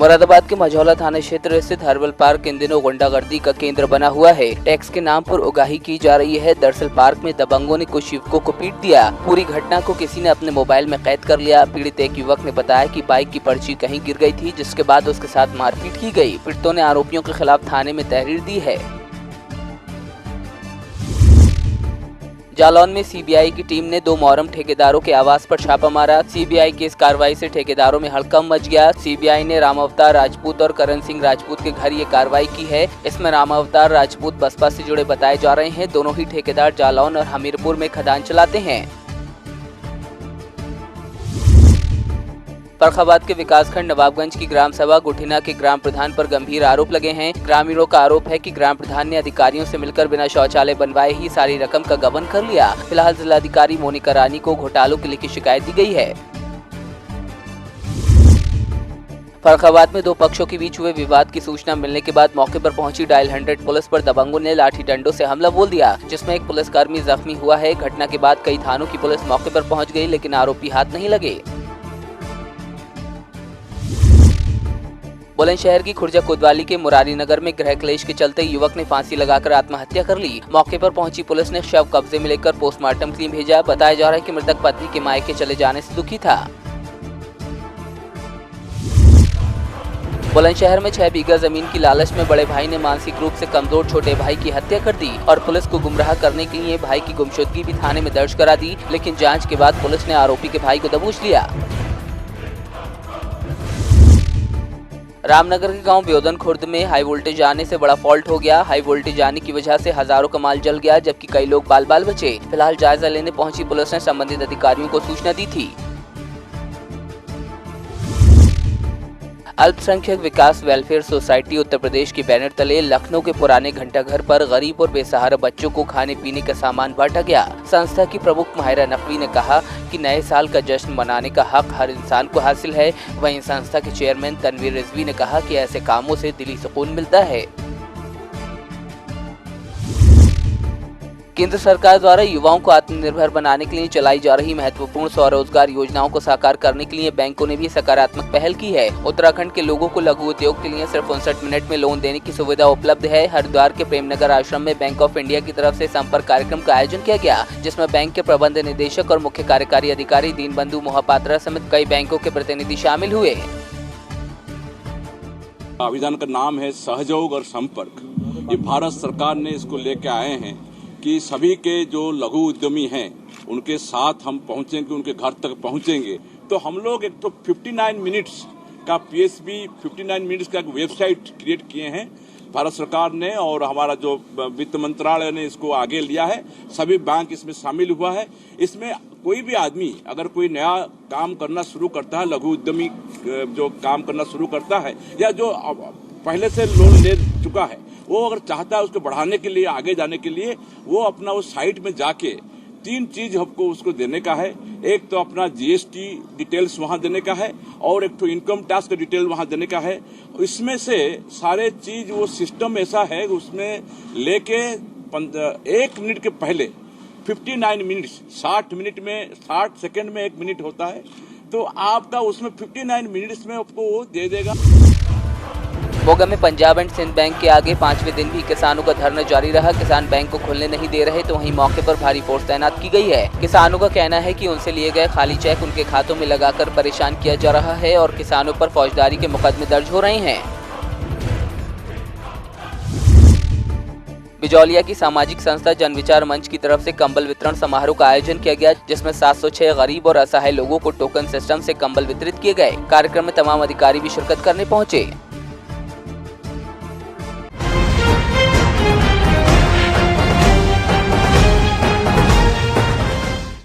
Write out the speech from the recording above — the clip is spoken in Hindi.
मुरादाबाद के मझौला थाना क्षेत्र स्थित हर्बल पार्क इन दिनों गुंडागर्दी का केंद्र बना हुआ है। टैक्स के नाम पर उगाही की जा रही है। दरअसल पार्क में दबंगों ने कुछ युवकों को पीट दिया। पूरी घटना को किसी ने अपने मोबाइल में कैद कर लिया। पीड़ित एक युवक ने बताया कि बाइक की पर्ची कहीं गिर गई थी, जिसके बाद उसके साथ मारपीट की गई। पीड़ितों ने आरोपियों के खिलाफ थाने में तहरीर दी है। जालौन में सीबीआई की टीम ने 2 मोहर्रम ठेकेदारों के आवास पर छापा मारा। सीबीआई की इस कार्रवाई से ठेकेदारों में हड़कंप मच गया। सीबीआई ने रामावतार राजपूत और करण सिंह राजपूत के घर ये कार्रवाई की है। इसमें रामावतार राजपूत बसपा से जुड़े बताए जा रहे हैं। दोनों ही ठेकेदार जालौन और हमीरपुर में खदान चलाते हैं। फर्रुखाबाद के विकासखंड नवाबगंज की ग्राम सभा गुठिना के ग्राम प्रधान पर गंभीर आरोप लगे हैं। ग्रामीणों का आरोप है कि ग्राम प्रधान ने अधिकारियों से मिलकर बिना शौचालय बनवाए ही सारी रकम का गबन कर लिया। फिलहाल जिलाधिकारी मोनिका रानी को घोटालों के लिए शिकायत दी गई है। फर्रुखाबाद में 2 पक्षों के बीच हुए विवाद की सूचना मिलने के बाद मौके पर पहुंची डायल 100 पुलिस पर दबंगों ने लाठी डंडों से हमला बोल दिया, जिसमें एक पुलिसकर्मी जख्मी हुआ है। घटना के बाद कई थानों की पुलिस मौके पर पहुंच गई, लेकिन आरोपी हाथ नहीं लगे। बुलंदशहर की खुर्जा कोतवाली के मुरारी नगर में गृह क्लेश के चलते युवक ने फांसी लगाकर आत्महत्या कर ली। मौके पर पहुंची पुलिस ने शव कब्जे में लेकर पोस्टमार्टम के लिए भेजा। बताया जा रहा है कि मृतक पत्नी के मायके चले जाने से दुखी था। बुलंदशहर में 6 बीघा जमीन की लालच में बड़े भाई ने मानसिक रूप से कमजोर छोटे भाई की हत्या कर दी और पुलिस को गुमराह करने के लिए भाई की गुमशुदगी भी थाने में दर्ज करा दी, लेकिन जाँच के बाद पुलिस ने आरोपी के भाई को दबोच लिया। रामनगर के गांव ब्योदन खुर्द में हाई वोल्टेज आने से बड़ा फॉल्ट हो गया। हाई वोल्टेज आने की वजह से हजारों का माल जल गया, जबकि कई लोग बाल बाल बचे। फिलहाल जायजा लेने पहुंची पुलिस ने संबंधित अधिकारियों को सूचना दी थी। अल्पसंख्यक विकास वेलफेयर सोसाइटी उत्तर प्रदेश के बैनर तले लखनऊ के पुराने घंटाघर पर गरीब और बेसहारा बच्चों को खाने पीने का सामान बांटा गया। संस्था की प्रमुख माहिरा नकवी ने कहा कि नए साल का जश्न मनाने का हक हर इंसान को हासिल है। वहीं संस्था के चेयरमैन तनवीर रिजवी ने कहा कि ऐसे कामों से दिली सुकून मिलता है। केंद्र सरकार द्वारा युवाओं को आत्मनिर्भर बनाने के लिए चलाई जा रही महत्वपूर्ण स्वरोजगार योजनाओं को साकार करने के लिए बैंकों ने भी सकारात्मक पहल की है। उत्तराखंड के लोगों को लघु उद्योग के लिए सिर्फ 59 मिनट में लोन देने की सुविधा उपलब्ध है। हरिद्वार के प्रेमनगर आश्रम में बैंक ऑफ इंडिया की तरफ से संपर्क कार्यक्रम का आयोजन किया गया, जिसमें बैंक के प्रबंध निदेशक और मुख्य कार्यकारी अधिकारी दीनबंधु मोहपात्रा समेत कई बैंकों के प्रतिनिधि शामिल हुए। अभियान का नाम है सहयोग और संपर्क। ये भारत सरकार ने इसको लेके आए हैं कि सभी के जो लघु उद्यमी हैं उनके साथ हम पहुंचेंगे, उनके घर तक पहुंचेंगे। तो हम लोग एक तो 59 मिनट्स का PSB 59 मिनट्स का एक वेबसाइट क्रिएट किए हैं भारत सरकार ने, और हमारा जो वित्त मंत्रालय ने इसको आगे लिया है। सभी बैंक इसमें शामिल हुआ है। इसमें कोई भी आदमी अगर कोई नया काम करना शुरू करता है, लघु उद्यमी जो काम करना शुरू करता है या जो पहले से लोन ले चुका है, वो अगर चाहता है उसको बढ़ाने के लिए, आगे जाने के लिए, वो अपना उस साइट में जाके 3 चीज हमको उसको देने का है। एक तो अपना GST डिटेल्स वहां देने का है, और एक तो इनकम टैक्स का डिटेल वहां देने का है। इसमें से सारे चीज वो सिस्टम ऐसा है, उसमें लेके 1 मिनट के पहले 59 मिनट्स 60 मिनट में 60 सेकेंड में 1 मिनट होता है, तो आपका उसमें 59 मिनट्स में आपको वो दे देगा। मोगा में पंजाब एंड सिंध बैंक के आगे 5वें दिन भी किसानों का धरना जारी रहा। किसान बैंक को खुलने नहीं दे रहे, तो वहीं मौके पर भारी फोर्स तैनात की गई है। किसानों का कहना है कि उनसे लिए गए खाली चेक उनके खातों में लगाकर परेशान किया जा रहा है और किसानों पर फौजदारी के मुकदमे दर्ज हो रहे हैं। बिजौलिया की सामाजिक संस्था जन विचार मंच की तरफ से कंबल वितरण समारोह का आयोजन किया गया, जिसमें 706 गरीब और असहाय लोगों को टोकन सिस्टम से कंबल वितरित किए गए। कार्यक्रम में तमाम अधिकारी भी शिरकत करने पहुंचे।